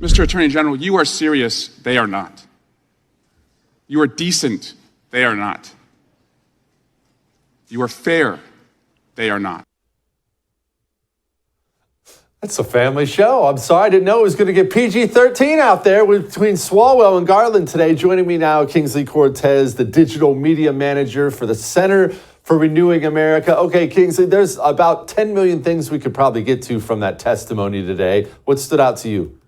Mr. Attorney General, you are serious, they are not. You are decent, they are not. You are fair, they are not. That's a family show. I'm sorry, I didn't know it was going to get PG-13 out there between Swalwell and Garland today. Joining me now, Kingsley Cortes, the digital media manager for the Center for Renewing America. Okay, Kingsley, there's about 10 million things we could probably get to from that testimony today. What stood out to you?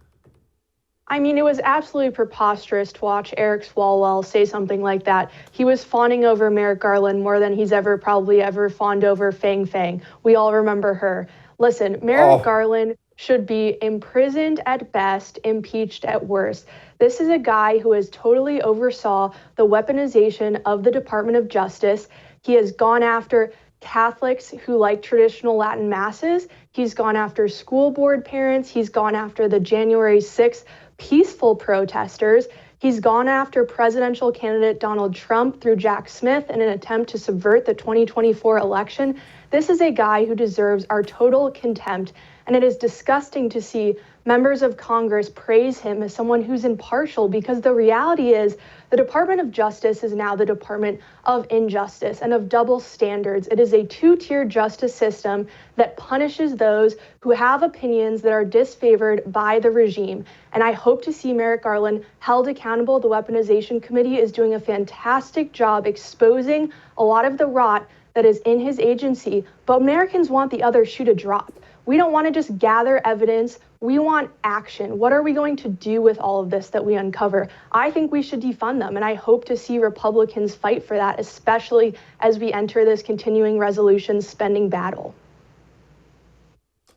I mean, it was absolutely preposterous to watch Eric Swalwell say something like that. He was fawning over Merrick Garland more than he's probably ever fawned over Fang Fang. We all remember her. Listen, Merrick Garland should be imprisoned at best, impeached at worst. This is a guy who has totally oversaw the weaponization of the Department of Justice. He has gone after Catholics who like traditional Latin masses. He's gone after school board parents. He's gone after the January 6th peaceful protesters. He's gone after presidential candidate Donald Trump through Jack Smith in an attempt to subvert the 2024 election. This is a guy who deserves our total contempt, and it is disgusting to see members of Congress praise him as someone who's impartial, because the reality is the Department of Justice is now the Department of Injustice and of double standards. It is a two-tier justice system that punishes those who have opinions that are disfavored by the regime. And I hope to see Merrick Garland held accountable. The Weaponization Committee is doing a fantastic job exposing a lot of the rot that is in his agency, but Americans want the other shoe to drop. We don't want to just gather evidence. We want action. What are we going to do with all of this that we uncover? I think we should defund them, and I hope to see Republicans fight for that, especially as we enter this continuing resolution spending battle.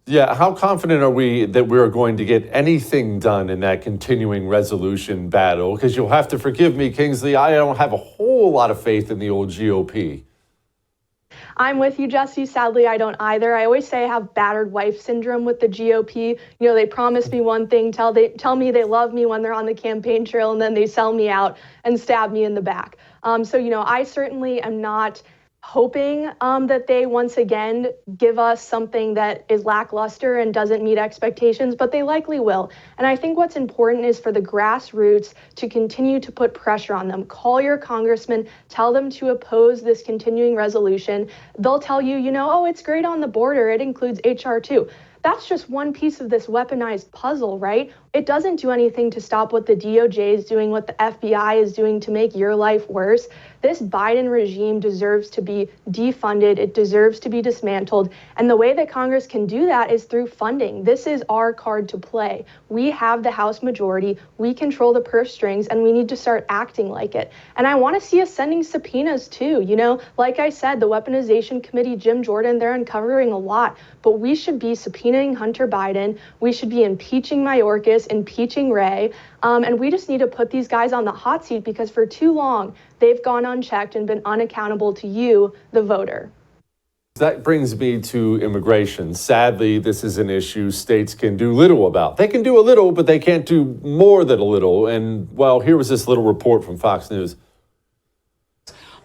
Yeah, how confident are we that we're going to get anything done in that continuing resolution battle? Because you'll have to forgive me, Kingsley, I don't have a whole lot of faith in the old GOP. I'm with you, Jesse. Sadly, I don't either. I always say I have battered wife syndrome with the GOP. You know, they promise me one thing, tell me they love me when they're on the campaign trail, and then they sell me out and stab me in the back. So, you know, I certainly am not hoping that they once again give us something that is lackluster and doesn't meet expectations, but they likely will. And I think what's important is for the grassroots to continue to put pressure on them. Call your congressman, tell them to oppose this continuing resolution. They'll tell you, you know, oh, it's great on the border. It includes HR 2. That's just one piece of this weaponized puzzle, right? It doesn't do anything to stop what the DOJ is doing, what the FBI is doing to make your life worse. This Biden regime deserves to be defunded. It deserves to be dismantled. And the way that Congress can do that is through funding. This is our card to play. We have the House majority. We control the purse strings, and we need to start acting like it. And I want to see us sending subpoenas too. You know, like I said, the Weaponization Committee, Jim Jordan, they're uncovering a lot, but we should be subpoenaing Hunter Biden. We should be impeaching Mayorkas, impeaching Wray. And we just need to put these guys on the hot seat, because for too long, they've gone unchecked and been unaccountable to you, the voter. That brings me to immigration. Sadly, this is an issue states can do little about. They can do a little, but they can't do more than a little. And, well, here was this little report from Fox News.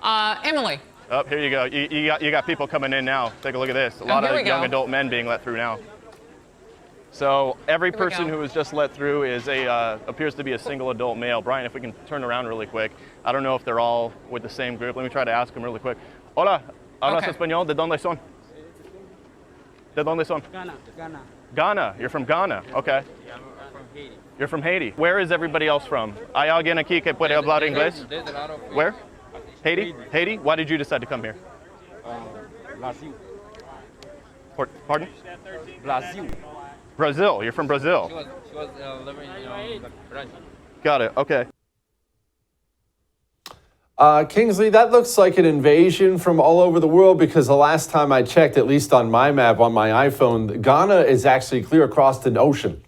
Emily. Oh, here you go. You got people coming in now. Take a look at this. A lot of young adult men being let through now. So every person who was just let through is appears to be a single adult male. Brian, if we can turn around really quick. I don't know if they're all with the same group. Let me try to ask them really quick. Hola, ¿hablas español? ¿De dónde son? ¿De dónde son? Ghana. Ghana. You're from Ghana. Okay. Yeah, I'm from Haiti. You're from Haiti. Where is everybody else from? ¿Hay alguien aquí que puede hablar inglés? Where? Haiti? Haiti? Why did you decide to come here? Brazil. Pardon? Brazil. Brazil. You're from Brazil. She was living in Brazil. Got it. Okay. Kingsley, that looks like an invasion from all over the world, because the last time I checked, at least on my map on my iPhone, Ghana is actually clear across the ocean.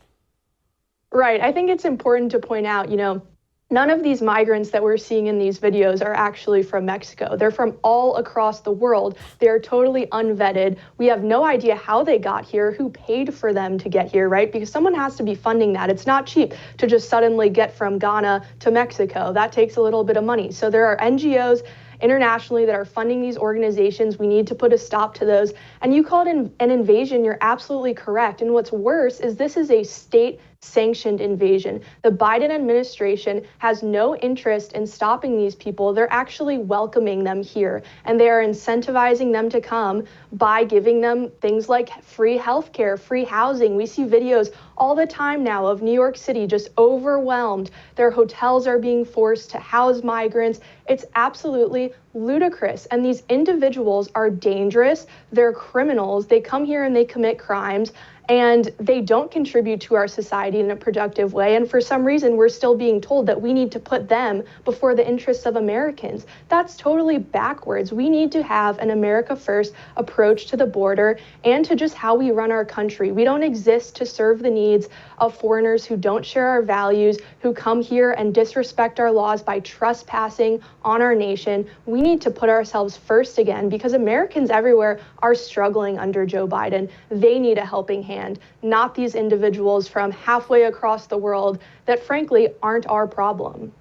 Right. I think it's important to point out, you know, none of these migrants that we're seeing in these videos are actually from Mexico. They're from all across the world. They're totally unvetted. We have no idea how they got here, who paid for them to get here, right? Because someone has to be funding that. It's not cheap to just suddenly get from Ghana to Mexico. That takes a little bit of money. So there are NGOs internationally that are funding these organizations. We need to put a stop to those. And you called it an invasion. You're absolutely correct. And what's worse is this is a state sanctioned invasion. The Biden administration has no interest in stopping these people. They're actually welcoming them here, and they are incentivizing them to come by giving them things like free healthcare, free housing. We see videos all the time now of New York City just overwhelmed. Their hotels are being forced to house migrants. It's absolutely ludicrous. And these individuals are dangerous. They're criminals. They come here and they commit crimes, and they don't contribute to our society in a productive way. And for some reason, we're still being told that we need to put them before the interests of Americans. That's totally backwards. We need to have an America First approach to the border and to just how we run our country. We don't exist to serve the needs of foreigners who don't share our values, who come here and disrespect our laws by trespassing on our nation. We need to put ourselves first again, because Americans everywhere are struggling under Joe Biden. They need a helping hand, not these individuals from halfway across the world that frankly aren't our problem.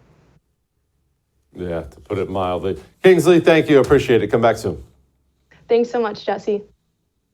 Yeah, to put it mildly. Kingsley, thank you. Appreciate it. Come back soon. Thanks so much, Jesse.